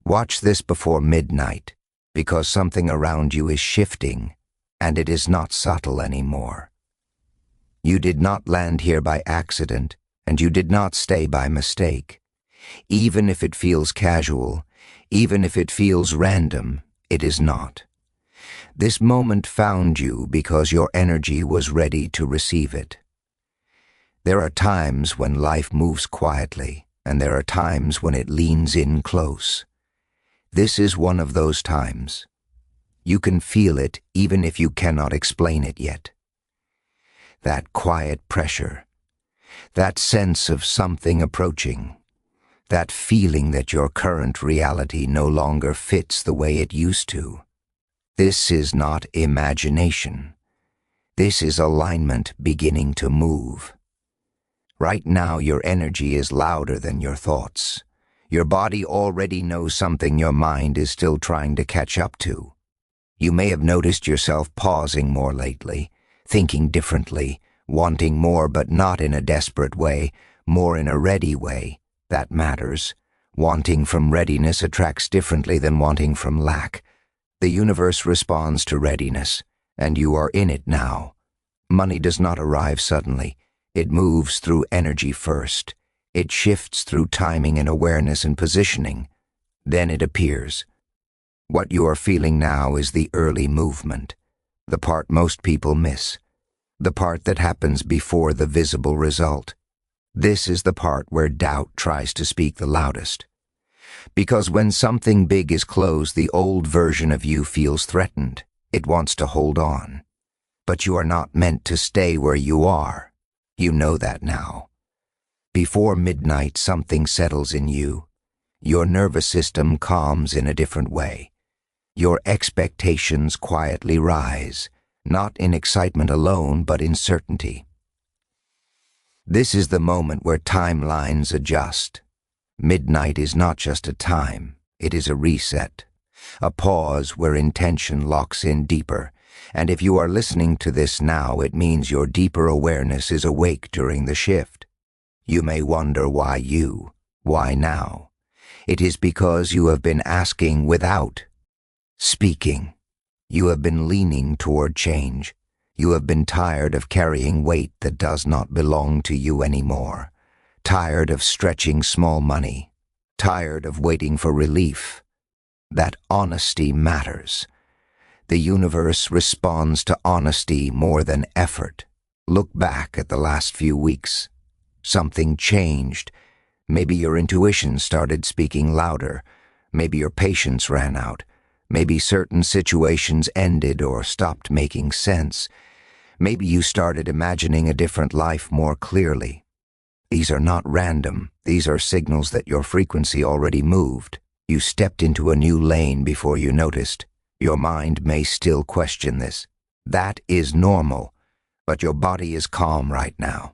Watch this before midnight, because something around you is shifting, and it is not subtle anymore. You did not land here by accident, and you did not stay by mistake. Even if it feels casual, even if it feels random, it is not. This moment found you because your energy was ready to receive it. There are times when life moves quietly, and there are times when it leans in close. This is one of those times. You can feel it even if you cannot explain it yet. That quiet pressure, that sense of something approaching, that feeling that your current reality no longer fits the way it used to. This is not imagination. This is alignment beginning to move. Right now your energy is louder than your thoughts. Your body already knows something your mind is still trying to catch up to. You may have noticed yourself pausing more lately, thinking differently, wanting more but not in a desperate way, more in a ready way. That matters. Wanting from readiness attracts differently than wanting from lack. The universe responds to readiness, and you are in it now. Money does not arrive suddenly. It moves through energy first. It shifts through timing and awareness and positioning. Then it appears. What you are feeling now is the early movement, the part most people miss, the part that happens before the visible result. This is the part where doubt tries to speak the loudest. Because when something big is closed, the old version of you feels threatened. It wants to hold on. But you are not meant to stay where you are. You know that now. Before midnight, something settles in you. Your nervous system calms in a different way. Your expectations quietly rise, not in excitement alone, but in certainty. This is the moment where timelines adjust. Midnight is not just a time, it is a reset, a pause where intention locks in deeper. And if you are listening to this now, it means your deeper awareness is awake during the shift. You may wonder why now? It is because you have been asking without speaking. You have been leaning toward change. You have been tired of carrying weight that does not belong to you anymore. Tired of stretching small money. Tired of waiting for relief. That honesty matters. The universe responds to honesty more than effort. Look back at the last few weeks. Something changed. Maybe your intuition started speaking louder. Maybe your patience ran out. Maybe certain situations ended or stopped making sense. Maybe you started imagining a different life more clearly. These are not random. These are signals that your frequency already moved. You stepped into a new lane before you noticed. Your mind may still question this. That is normal, but your body is calm right now.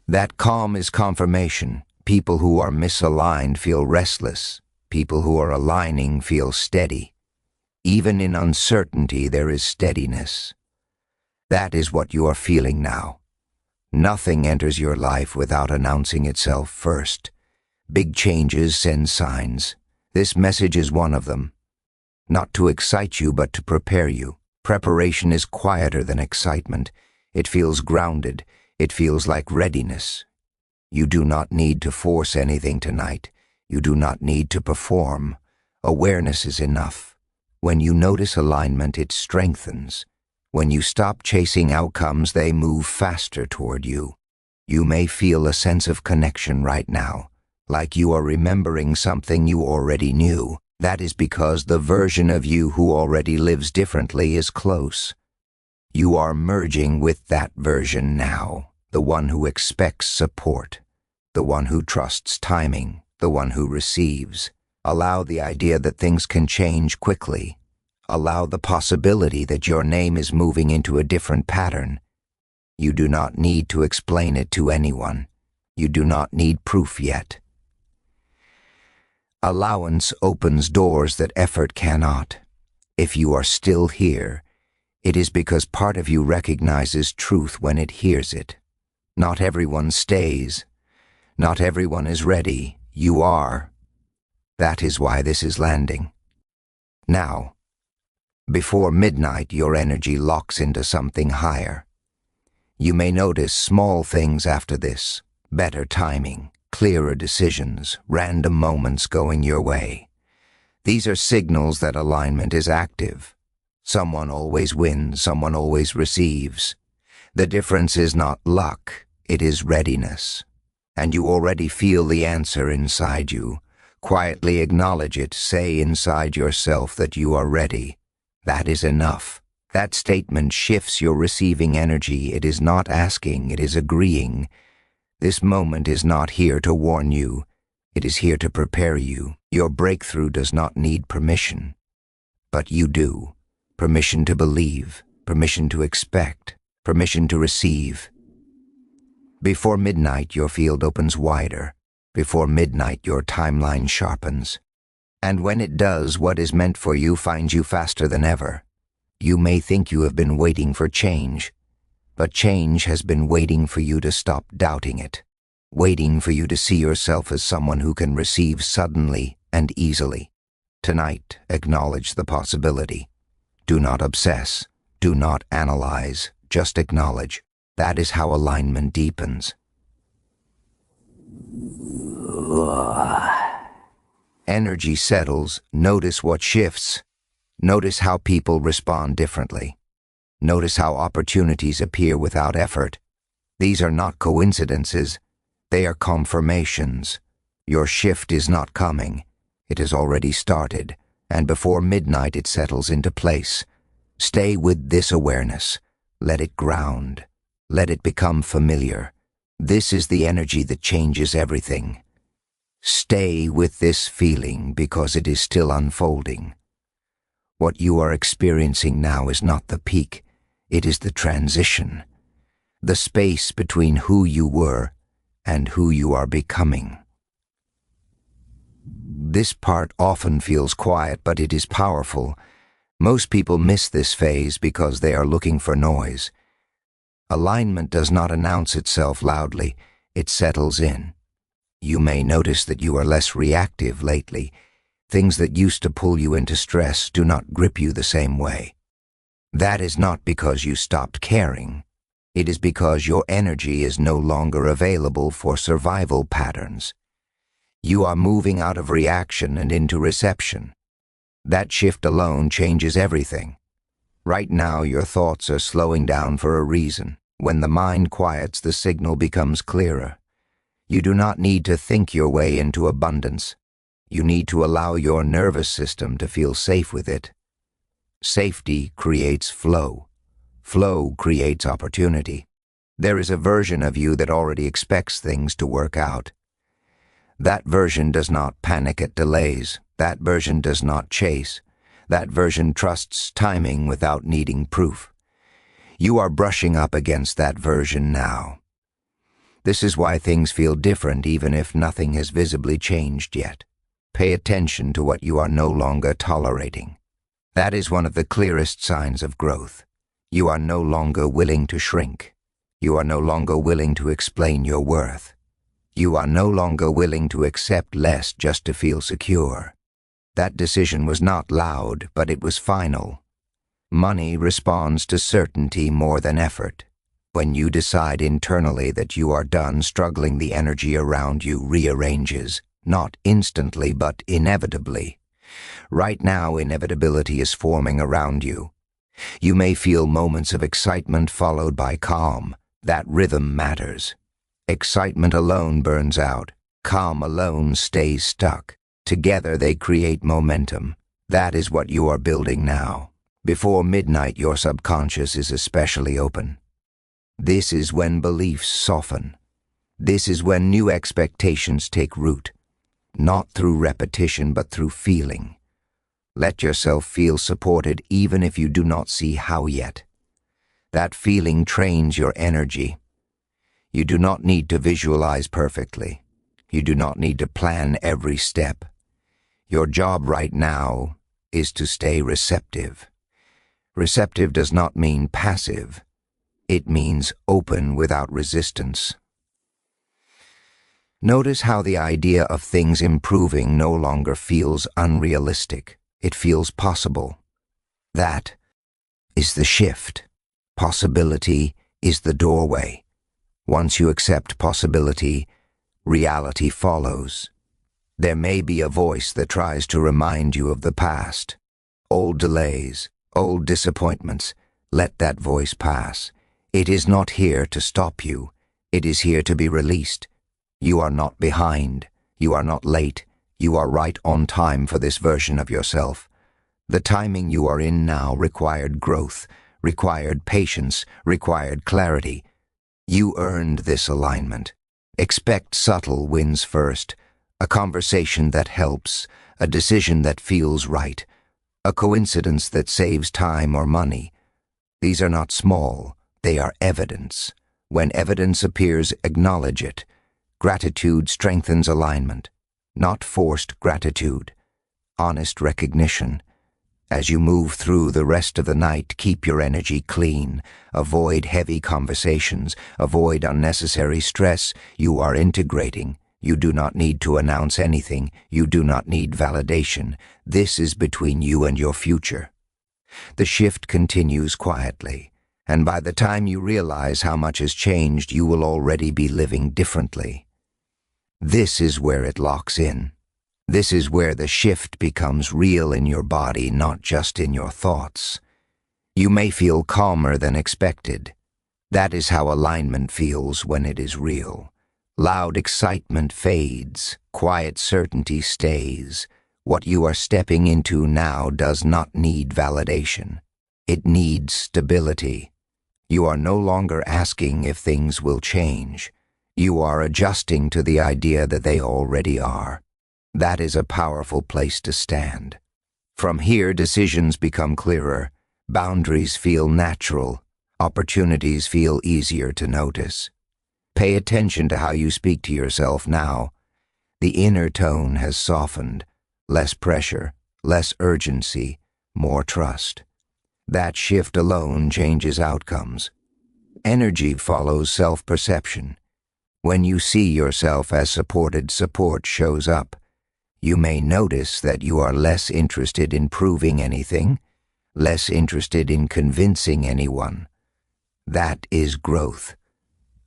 That calm is confirmation. People who are misaligned feel restless. People who are aligning feel steady. Even in uncertainty, there is steadiness. That is what you are feeling now. Nothing enters your life without announcing itself first. Big changes send signs. This message is one of them. Not to excite you, but to prepare you. Preparation is quieter than excitement. It feels grounded. It feels like readiness. You do not need to force anything tonight. You do not need to perform. Awareness is enough. When you notice alignment, it strengthens. When you stop chasing outcomes, they move faster toward you. You may feel a sense of connection right now, like you are remembering something you already knew. That is because the version of you who already lives differently is close. You are merging with that version now, the one who expects support, the one who trusts timing, the one who receives. Allow the idea that things can change quickly. Allow the possibility that your name is moving into a different pattern. You do not need to explain it to anyone. You do not need proof yet. Allowance opens doors that effort cannot. If you are still here, it is because part of you recognizes truth when it hears it. Not everyone stays. Not everyone is ready. You are. That is why this is landing. Now, before midnight, your energy locks into something higher. You may notice small things after this: better timing, clearer decisions, random moments going your way. These are signals that alignment is active. Someone always wins, someone always receives. The difference is not luck, it is readiness. And you already feel the answer inside you. Quietly acknowledge it, say inside yourself that you are ready. That is enough. That statement shifts your receiving energy. It is not asking, it is agreeing. This moment is not here to warn you. It is here to prepare you. Your breakthrough does not need permission. But you do. Permission to believe, permission to expect, permission to receive. Before midnight, your field opens wider. Before midnight, your timeline sharpens. And when it does, what is meant for you finds you faster than ever. You may think you have been waiting for change, but change has been waiting for you to stop doubting it, waiting for you to see yourself as someone who can receive suddenly and easily. Tonight, acknowledge the possibility. Do not obsess. Do not analyze. Just acknowledge. That is how alignment deepens. Energy settles. Notice what shifts. Notice how people respond differently. Notice how opportunities appear without effort. These are not coincidences. They are confirmations. Your shift is not coming. It has already started, and before midnight it settles into place. Stay with this awareness. Let it ground. Let it become familiar. This is the energy that changes everything. Stay with this feeling because it is still unfolding. What you are experiencing now is not the peak. It is the transition. The space between who you were and who you are becoming. This part often feels quiet, but it is powerful. Most people miss this phase because they are looking for noise. Alignment does not announce itself loudly. It settles in. You may notice that you are less reactive lately. Things that used to pull you into stress do not grip you the same way. That is not because you stopped caring. It is because your energy is no longer available for survival patterns. You are moving out of reaction and into reception. That shift alone changes everything. Right now, your thoughts are slowing down for a reason. When the mind quiets, the signal becomes clearer. You do not need to think your way into abundance. You need to allow your nervous system to feel safe with it. Safety creates flow. Flow creates opportunity. There is a version of you that already expects things to work out. That version does not panic at delays. That version does not chase. That version trusts timing without needing proof. You are brushing up against that version now. This is why things feel different even if nothing has visibly changed yet. Pay attention to what you are no longer tolerating. That is one of the clearest signs of growth. You are no longer willing to shrink. You are no longer willing to explain your worth. You are no longer willing to accept less just to feel secure. That decision was not loud, but it was final. Money responds to certainty more than effort. When you decide internally that you are done struggling, the energy around you rearranges, not instantly but inevitably. Right now, inevitability is forming around you. You may feel moments of excitement followed by calm. That rhythm matters. Excitement alone burns out. Calm alone stays stuck. Together they create momentum. That is what you are building now. Before midnight, your subconscious is especially open. This is when beliefs soften. This is when new expectations take root, not through repetition but through feeling. Let yourself feel supported even if you do not see how yet. That feeling trains your energy. You do not need to visualize perfectly. You do not need to plan every step. Your job right now is to stay receptive. Receptive does not mean passive. It means open without resistance. Notice how the idea of things improving no longer feels unrealistic. It feels possible. That is the shift. Possibility is the doorway. Once you accept possibility, reality follows. There may be a voice that tries to remind you of the past. Old delays, old disappointments. Let that voice pass. It is not here to stop you. It is here to be released. You are not behind. You are not late. You are right on time for this version of yourself. The timing you are in now required growth, required patience, required clarity. You earned this alignment. Expect subtle wins first. A conversation that helps, a decision that feels right, a coincidence that saves time or money. These are not small, they are evidence. When evidence appears, acknowledge it. Gratitude strengthens alignment, not forced gratitude, honest recognition. As you move through the rest of the night, keep your energy clean. Avoid heavy conversations. Avoid unnecessary stress. You are integrating. You do not need to announce anything. You do not need validation. This is between you and your future. The shift continues quietly, and by the time you realize how much has changed, you will already be living differently. This is where it locks in. This is where the shift becomes real in your body, not just in your thoughts. You may feel calmer than expected. That is how alignment feels when it is real. Loud excitement fades, quiet certainty stays. What you are stepping into now does not need validation. It needs stability. You are no longer asking if things will change. You are adjusting to the idea that they already are. That is a powerful place to stand. From here, decisions become clearer, boundaries feel natural, opportunities feel easier to notice. Pay attention to how you speak to yourself now. The inner tone has softened, less pressure, less urgency, more trust. That shift alone changes outcomes. Energy follows self-perception. When you see yourself as supported, support shows up. You may notice that you are less interested in proving anything, less interested in convincing anyone. That is growth.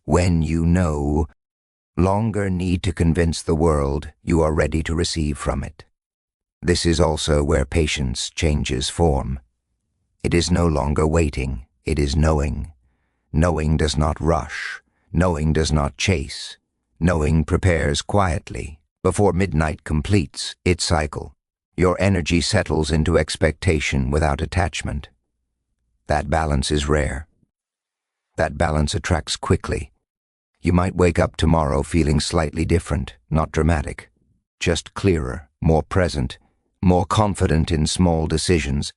When you no longer need to convince the world, you are ready to receive from it. This is also where patience changes form. It is no longer waiting, it is knowing. Knowing does not rush. Knowing does not chase. Knowing prepares quietly. Before midnight completes its cycle, your energy settles into expectation without attachment. That balance is rare. That balance attracts quickly. You might wake up tomorrow feeling slightly different, not dramatic, just clearer, more present, more confident in small decisions.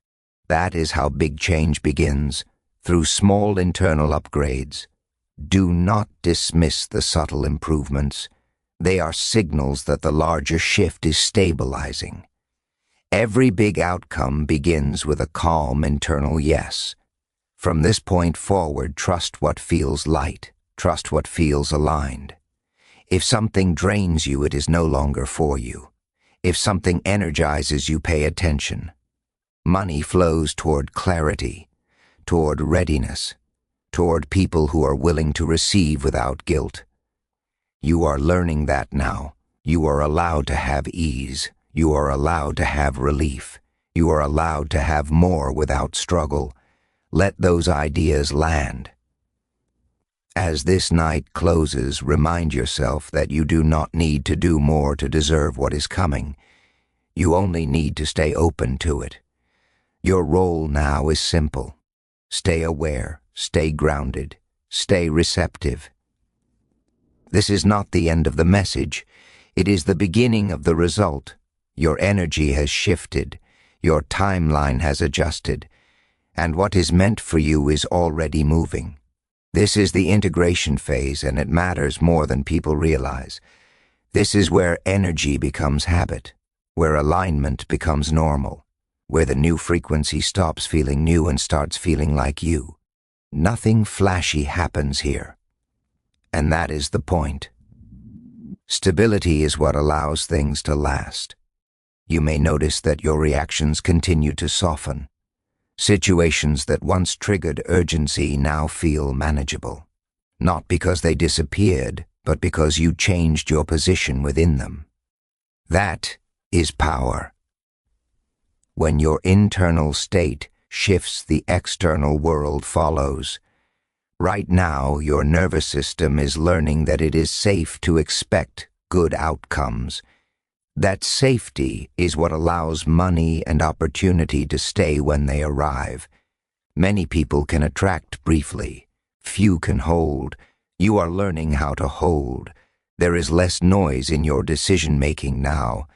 That is how big change begins, through small internal upgrades. Do not dismiss the subtle improvements. They are signals that the larger shift is stabilizing. Every big outcome begins with a calm internal yes. From this point forward, trust what feels light, trust what feels aligned. If something drains you, it is no longer for you. If something energizes you, pay attention. Money flows toward clarity, toward readiness, toward people who are willing to receive without guilt. You are learning that now. You are allowed to have ease. You are allowed to have relief. You are allowed to have more without struggle. Let those ideas land. As this night closes, remind yourself that you do not need to do more to deserve what is coming. You only need to stay open to it. Your role now is simple. Stay aware, stay grounded, stay receptive. This is not the end of the message. It is the beginning of the result. Your energy has shifted. Your timeline has adjusted. And what is meant for you is already moving. This is the integration phase, and it matters more than people realize. This is where energy becomes habit, where alignment becomes normal, where the new frequency stops feeling new and starts feeling like you. Nothing flashy happens here. And that is the point. Stability is what allows things to last. You may notice that your reactions continue to soften. Situations that once triggered urgency now feel manageable. Not because they disappeared, but because you changed your position within them. That is power. When your internal state shifts, the external world follows. Right now, your nervous system is learning that it is safe to expect good outcomes. That safety is what allows money and opportunity to stay when they arrive. Many people can attract briefly. Few can hold. You are learning how to hold. There is less noise in your decision-making now.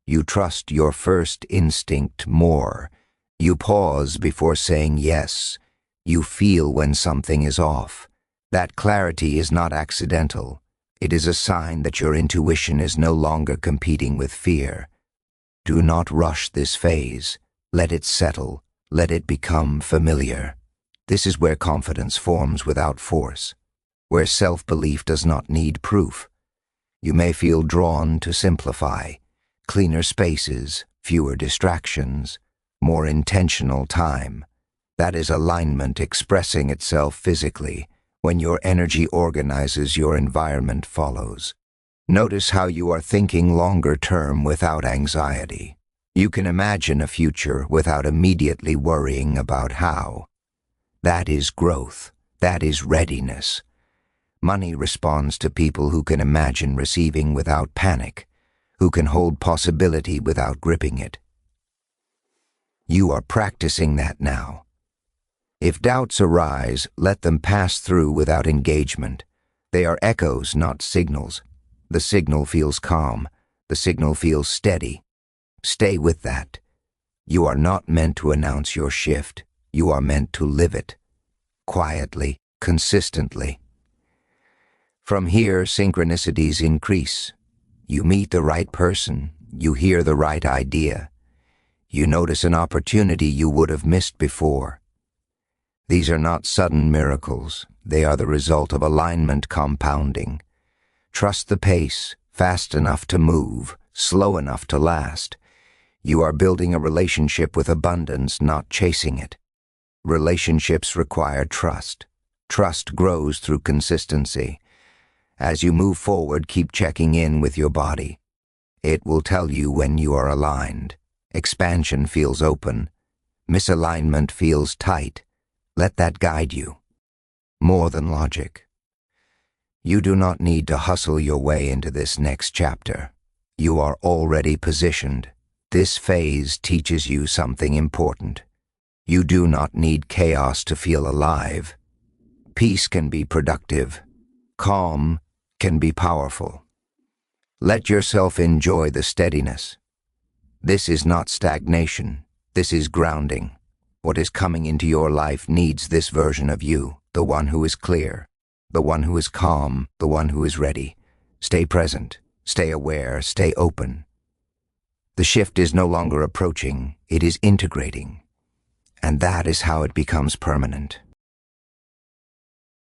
You trust your first instinct more. You pause before saying yes. You feel when something is off. That clarity is not accidental. It is a sign that your intuition is no longer competing with fear. Do not rush this phase. Let it settle. Let it become familiar. This is where confidence forms without force, where self-belief does not need proof. You may feel drawn to simplify. Cleaner spaces, fewer distractions, more intentional time. That is alignment expressing itself physically. When your energy organizes, your environment follows. Notice how you are thinking longer term without anxiety. You can imagine a future without immediately worrying about how. That is growth. That is readiness. Money responds to people who can imagine receiving without panic, who can hold possibility without gripping it. You are practicing that now. If doubts arise, let them pass through without engagement. They are echoes, not signals. The signal feels calm. The signal feels steady. Stay with that. You are not meant to announce your shift. You are meant to live it. Quietly, consistently. From here, synchronicities increase. You meet the right person. You hear the right idea. You notice an opportunity you would have missed before. These are not sudden miracles. They are the result of alignment compounding. Trust the pace, fast enough to move, slow enough to last. You are building a relationship with abundance, not chasing it. Relationships require trust. Trust grows through consistency. As you move forward, keep checking in with your body. It will tell you when you are aligned. Expansion feels open. Misalignment feels tight. Let that guide you. More than logic. You do not need to hustle your way into this next chapter. You are already positioned. This phase teaches you something important. You do not need chaos to feel alive. Peace can be productive. Calm can be powerful. Let yourself enjoy the steadiness. This is not stagnation. This is grounding. What is coming into your life needs this version of you, the one who is clear, the one who is calm, the one who is ready. Stay present, stay aware, stay open. The shift is no longer approaching, it is integrating. And that is how it becomes permanent.